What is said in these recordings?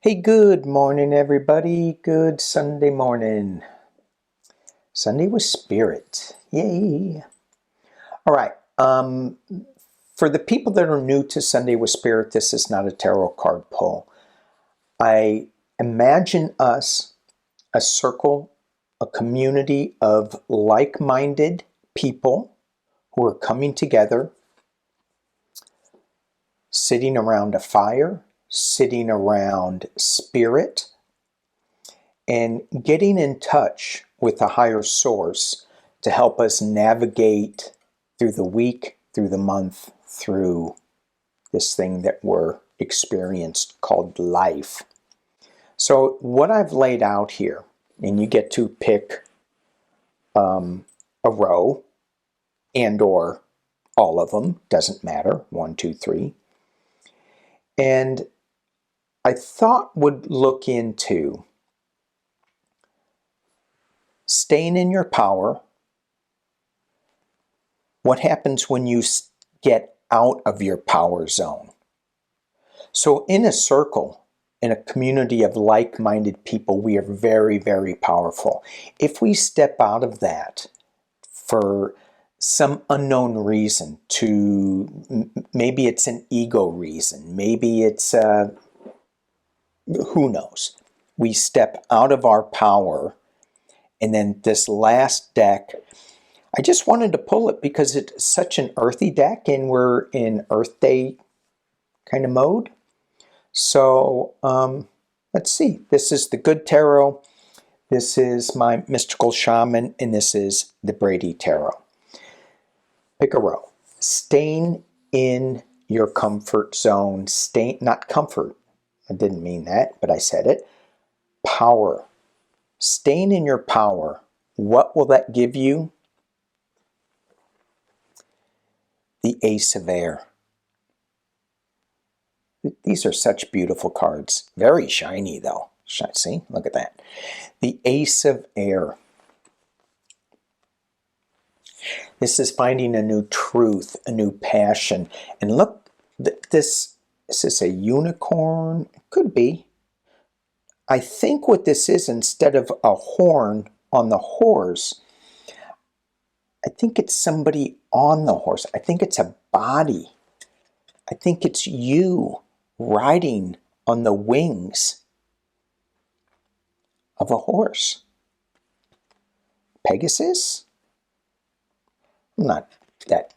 Hey, good morning, everybody. Good Sunday morning. Sunday with Spirit. Yay. All right. For the people that are new to Sunday with Spirit, this is not a tarot card pull. I imagine us a circle, a community of like-minded people who are coming together, sitting around a fire, sitting around Spirit, and getting in touch with a higher source to help us navigate through the week, through the month, through this thing that we're experienced called life. So what I've laid out here, and you get to pick a row and or all of them, doesn't matter, 1, 2, 3. And I thought would look into staying in your power. What happens when you get out of your power zone? So in a circle, in a community of like-minded people, we are very, very powerful. If we step out of that for some unknown reason, maybe it's an ego reason, maybe it's who knows. We step out of our power, and then this last deck, I just wanted to pull it because it's such an earthy deck and we're in Earth Day kind of mode. So let's see. This is the Good Tarot. This is my Mystical Shaman, and this is the Brady Tarot. Pick a row. Staying in your comfort zone. Not comfort. I didn't mean that, but I said it. Power. Staying in your power. What will that give you? The Ace of Air. These are such beautiful cards. Very shiny, though. See? Look at that. The Ace of Air. This is finding a new truth, a new passion. And look, this is a unicorn. It could be. I think what this is, instead of a horn on the horse, I think it's somebody on the horse. I think it's a body. I think it's you riding on the wings of a horse. Pegasus? I'm not that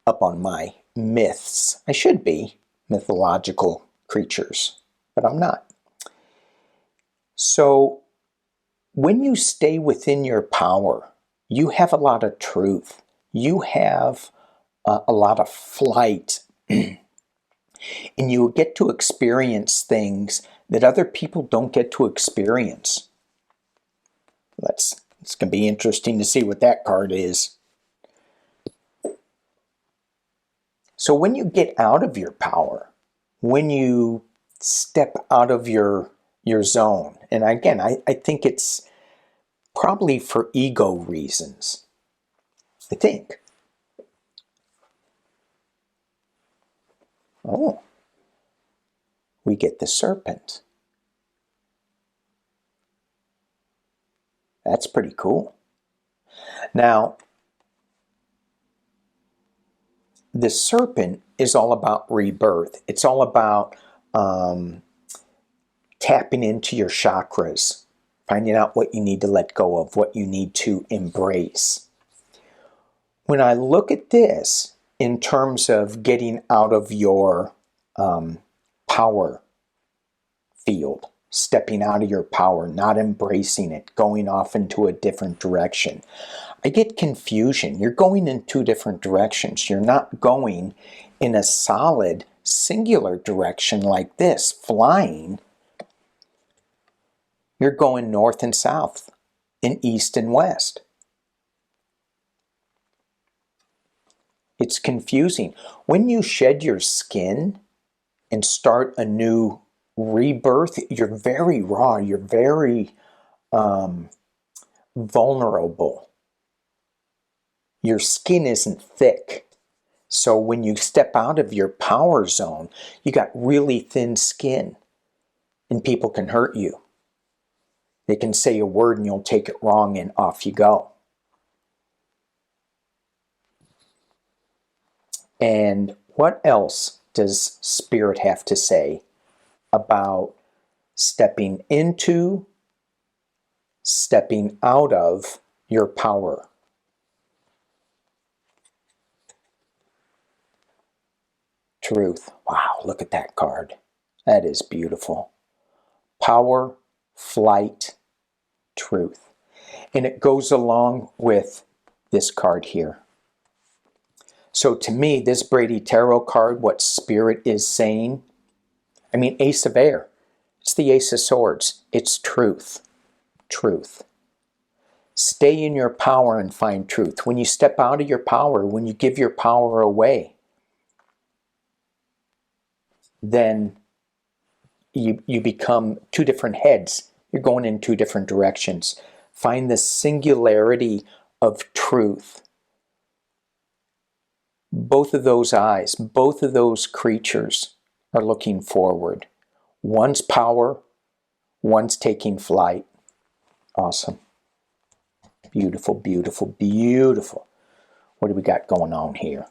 up on my myths. I should be mythological creatures, but I'm not. So when you stay within your power, you have a lot of truth. You have a lot of flight. And you get to experience things that other people don't get to experience. It's going to be interesting to see what that card is. So when you get out of your power, when you step out of your zone, and again, I think it's probably for ego reasons. I think. Oh, we get the serpent. That's pretty cool. Now, the serpent is all about rebirth. It's all about tapping into your chakras, finding out what you need to let go of, what you need to embrace. When I look at this in terms of getting out of your power field, stepping out of your power, not embracing it, going off into a different direction, I get confusion. You're going in two different directions. You're not going in a solid, singular direction like this, flying. You're going north and south, and east and west. It's confusing. When you shed your skin and start a new rebirth, you're very raw. You're very vulnerable. Your skin isn't thick. So when you step out of your power zone, you got really thin skin. and people can hurt you. They can say a word and you'll take it wrong and off you go. And what else does Spirit have to say about stepping into, stepping out of your power? Truth. Wow, look at that card. That is beautiful. Power, flight, truth. And it goes along with this card here. So to me, this Brady Tarot card, what Spirit is saying, I mean, Ace of Air. It's the Ace of Swords. It's truth. Truth. Stay in your power and find truth. When you step out of your power, when you give your power away, then you become two different heads. You're going in two different directions. Find the singularity of truth. Both of those eyes, both of those creatures are looking forward. One's power, one's taking flight. Awesome. Beautiful, beautiful, beautiful. What do we got going on here?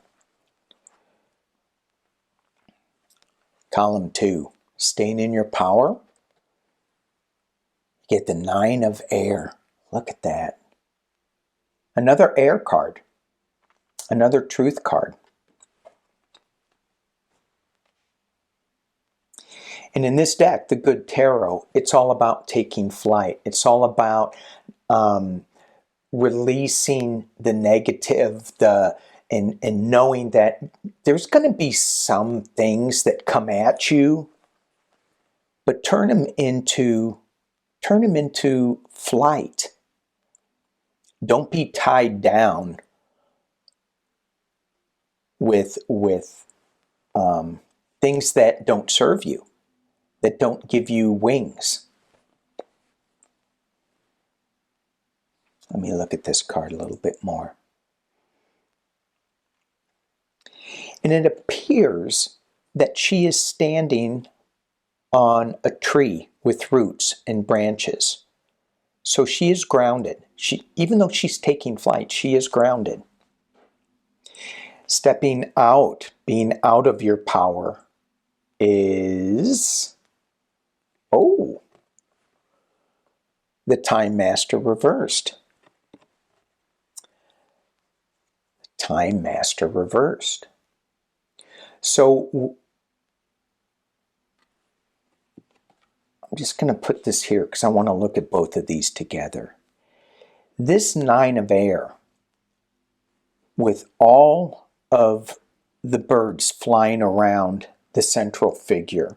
Column 2, staying in your power. Get the 9 of Air. Look at that. Another air card. Another truth card. And in this deck, the Good Tarot, it's all about taking flight. It's all about releasing the negative, and knowing that there's going to be some things that come at you, but turn them into flight. Don't be tied down with things that don't serve you, that don't give you wings. Let me look at this card a little bit more. And it appears that she is standing on a tree with roots and branches. So she is grounded. Even though she's taking flight, she is grounded. Stepping out, being out of your power is, the Time Master reversed. Time Master reversed. So I'm just going to put this here because I want to look at both of these together. This 9 of Air, with all of the birds flying around the central figure,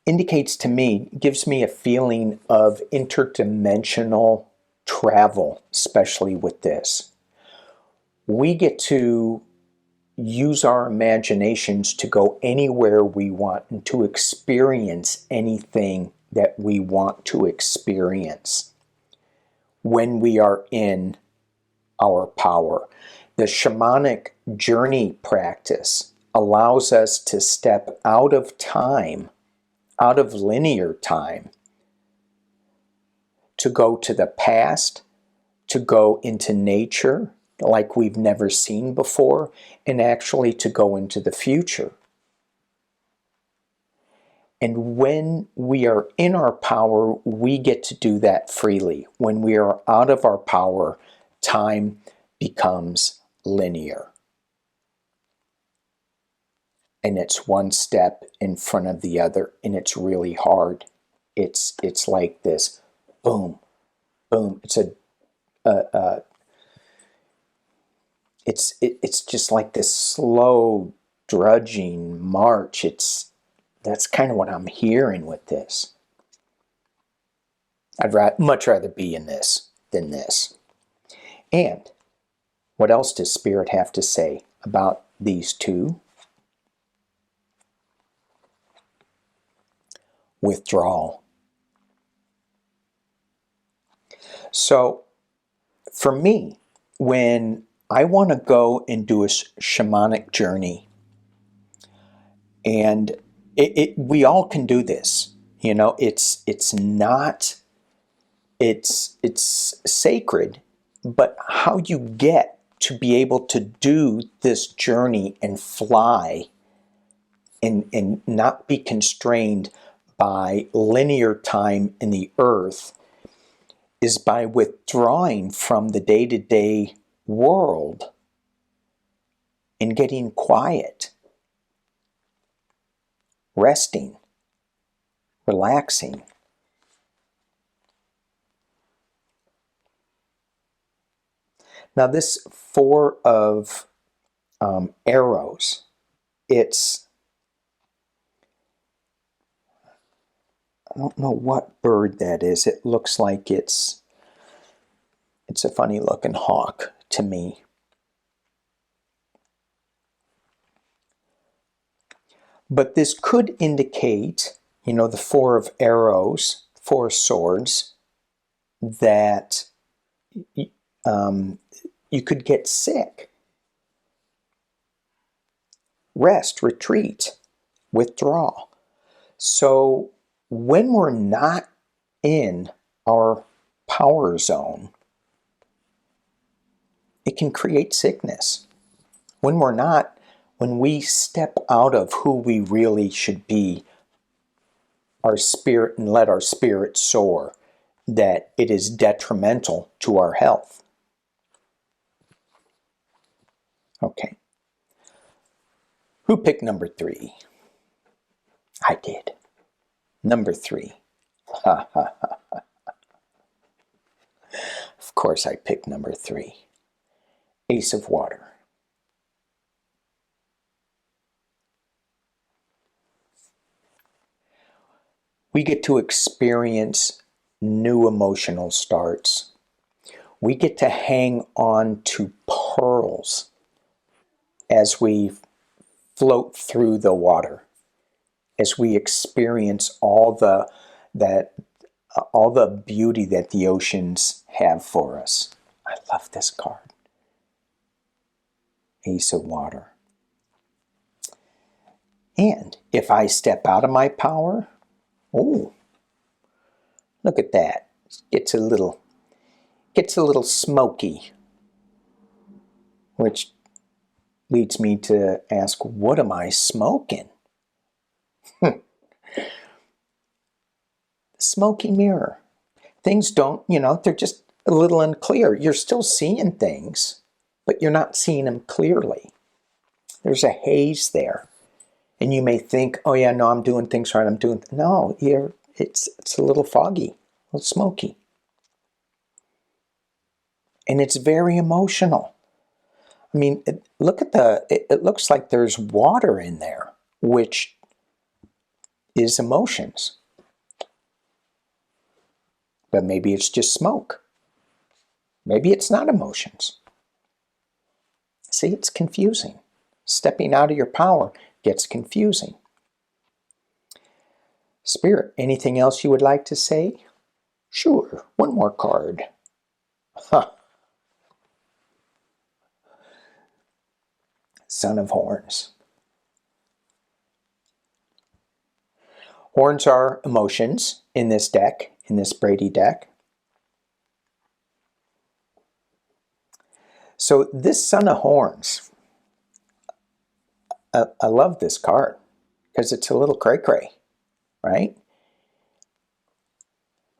indicates to me, gives me a feeling of interdimensional travel, especially with this. We get to use our imaginations to go anywhere we want and to experience anything that we want to experience when we are in our power. The shamanic journey practice allows us to step out of time, out of linear time, to go to the past, to go into nature like we've never seen before, and actually to go into the future. And when we are in our power, we get to do that freely. When we are out of our power, time becomes linear. And it's one step in front of the other, and it's really hard. It's like this, boom, boom. It's just like this slow drudging march. That's kind of what I'm hearing with this. I'd much rather be in this than this. And what else does Spirit have to say about these two? Withdrawal. So for me, when I want to go and do a shamanic journey, and We all can do this. You know, it's not, it's sacred, but how you get to be able to do this journey and fly and not be constrained by linear time in the earth is by withdrawing from the day-to-day world and getting quiet, resting, relaxing. Now this four of arrows, it's, I don't know what bird that is. It looks like it's a funny looking hawk to me. But this could indicate, you know, the four of arrows, four swords, that you could get sick. Rest, retreat, withdraw. So when we're not in our power zone, it can create sickness. When we're not, when we step out of who we really should be, our spirit, and let our spirit soar, that it is detrimental to our health. Okay. Who picked number 3? I did. Number 3. Ha ha ha. Of course I picked number 3. Ace of Water. We get to experience new emotional starts. We get to hang on to pearls as we float through the water, as we experience all the beauty that the oceans have for us. I love this card. Ace of Water. And if I step out of my power, oh, look at that. Gets a little smoky, which leads me to ask, what am I smoking? Smoky mirror. Things don't, you know, they're just a little unclear. You're still seeing things, but you're not seeing them clearly. There's a haze there. And you may think, oh yeah, no, I'm doing things right. No, it's a little foggy, a little smoky. And it's very emotional. I mean, look at it looks like there's water in there, which is emotions. But maybe it's just smoke. Maybe it's not emotions. See, it's confusing. Stepping out of your power gets confusing. Spirit, anything else you would like to say? Sure, one more card. Huh. Son of Horns. Horns are emotions in this deck, in this Brady deck. So this Son of Horns, I love this card because it's a little cray-cray, right?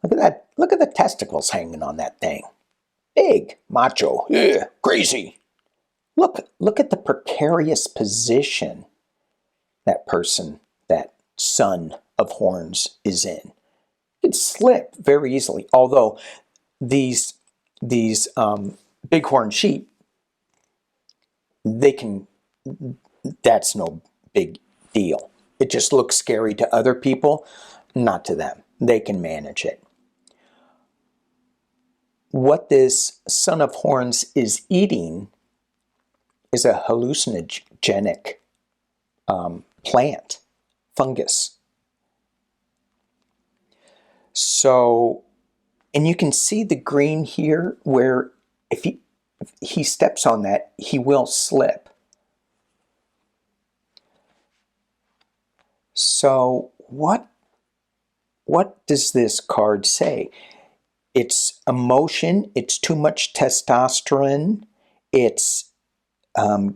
Look at that. Look at the testicles hanging on that thing. Big, macho, yeah, crazy. Look at the precarious position that person, that Son of Horns is in. It could slip very easily. Although these bighorn sheep, that's no big deal. It just looks scary to other people, not to them. They can manage it. What this Son of Horns is eating is a hallucinogenic plant, fungus. So, and you can see the green here where if he steps on that, he will slip. So what does this card say? It's emotion, it's too much testosterone, it's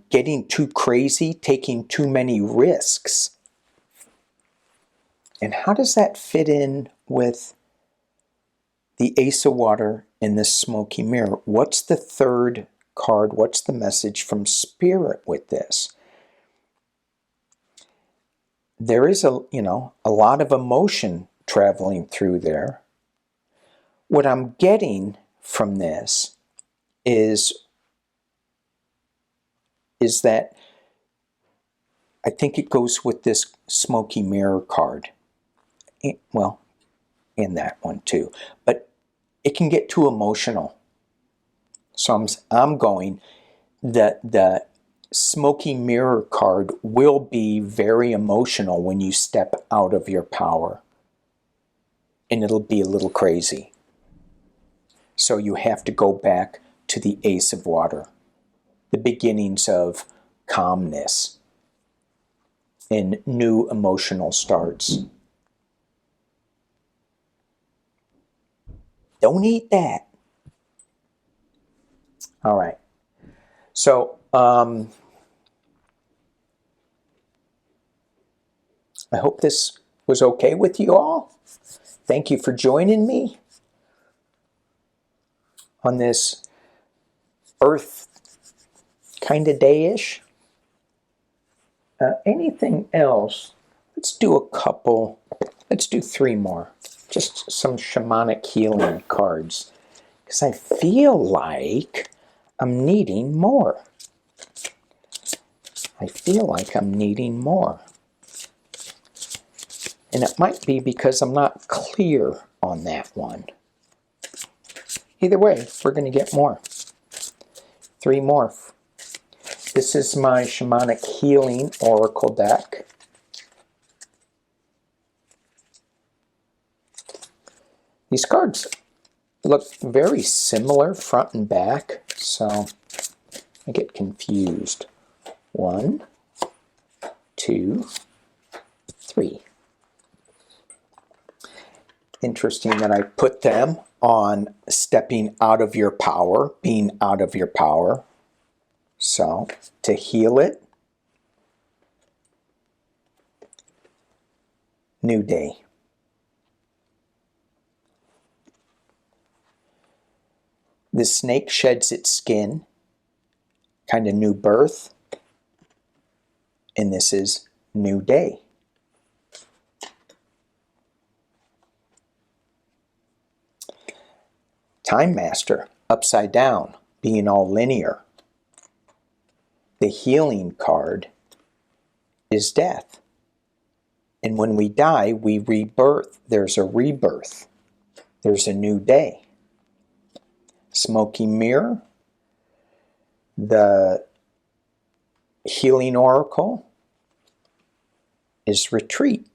getting too crazy, taking too many risks. And how does that fit in with the Ace of Water and the Smoky Mirror? What's the third card? What's the message from Spirit with this? There is a lot of emotion traveling through there. What I'm getting from this is that I think it goes with this Smoky Mirror card. Well, and that one too. But it can get too emotional. So I'm going that the Smoky Mirror card will be very emotional when you step out of your power. And it'll be a little crazy. So you have to go back to the Ace of Water. The beginnings of calmness and new emotional starts. Don't eat that. All right. So, I hope this was okay with you all. Thank you for joining me on this Earth kind of day-ish. Anything else? Let's do a couple. Let's do 3 more. Just some shamanic healing cards. Because I feel like I'm needing more. I feel like I'm needing more. And it might be because I'm not clear on that one. Either way, we're going to get more. 3 more. This is my Shamanic Healing Oracle deck. These cards look very similar front and back, so I get confused. 1, 2, 3. Interesting that I put them on stepping out of your power, being out of your power. So, to heal it, new day. The snake sheds its skin, kind of new birth, and this is new day. Time Master, upside down, being all linear. The healing card is death. And when we die, we rebirth. There's a rebirth. There's a new day. Smoky Mirror, the healing oracle, is retreat.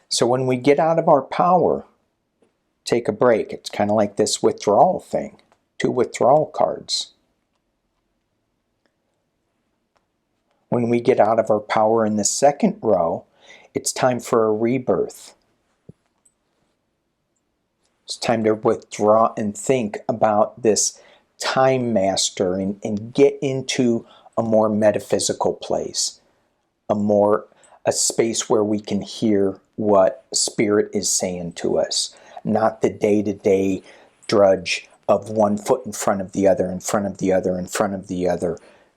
So when we get out of our power, take a break. It's kind of like this withdrawal thing. 2 withdrawal cards. When we get out of our power in the second row, it's time for a rebirth. It's time to withdraw and think about this time master and get into a more metaphysical place. A space where we can hear what Spirit is saying to us. Not the day-to-day drudge of one foot in front of the other, in front of the other, in front of the other.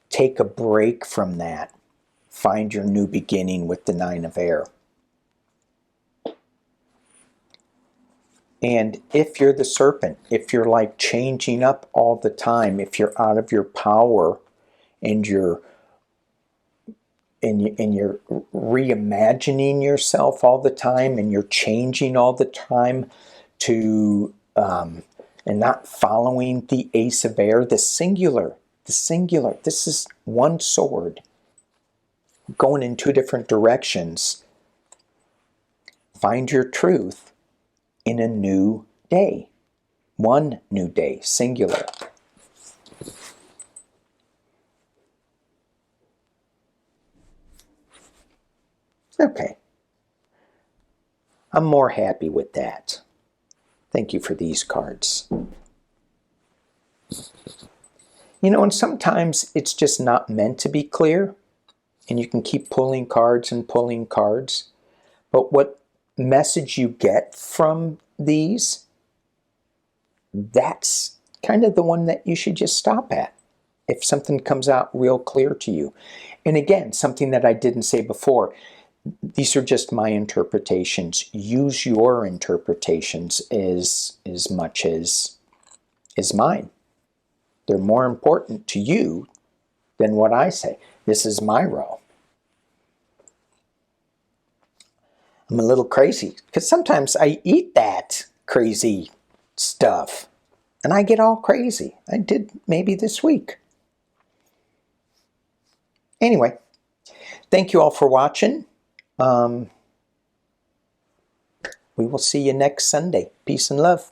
Take a break from that. Find your new beginning with the 9 of air. And if you're the serpent, if you're like changing up all the time, if you're out of your power and you're reimagining yourself all the time and you're changing all the time to and not following the Ace of Air, the singular, this is one sword going in 2 different directions. Find your truth in a new day. One new day, singular. Okay. I'm more happy with that. Thank you for these cards. You know, and sometimes it's just not meant to be clear, and you can keep pulling cards and pulling cards. But what message you get from these, that's kind of the one that you should just stop at if something comes out real clear to you. And again, something that I didn't say before, these are just my interpretations. Use your interpretations as much as mine. They're more important to you than what I say. This is my role. I'm a little crazy because sometimes I eat that crazy stuff and I get all crazy. I did maybe this week. Anyway, thank you all for watching. We will see you next Sunday. Peace and love.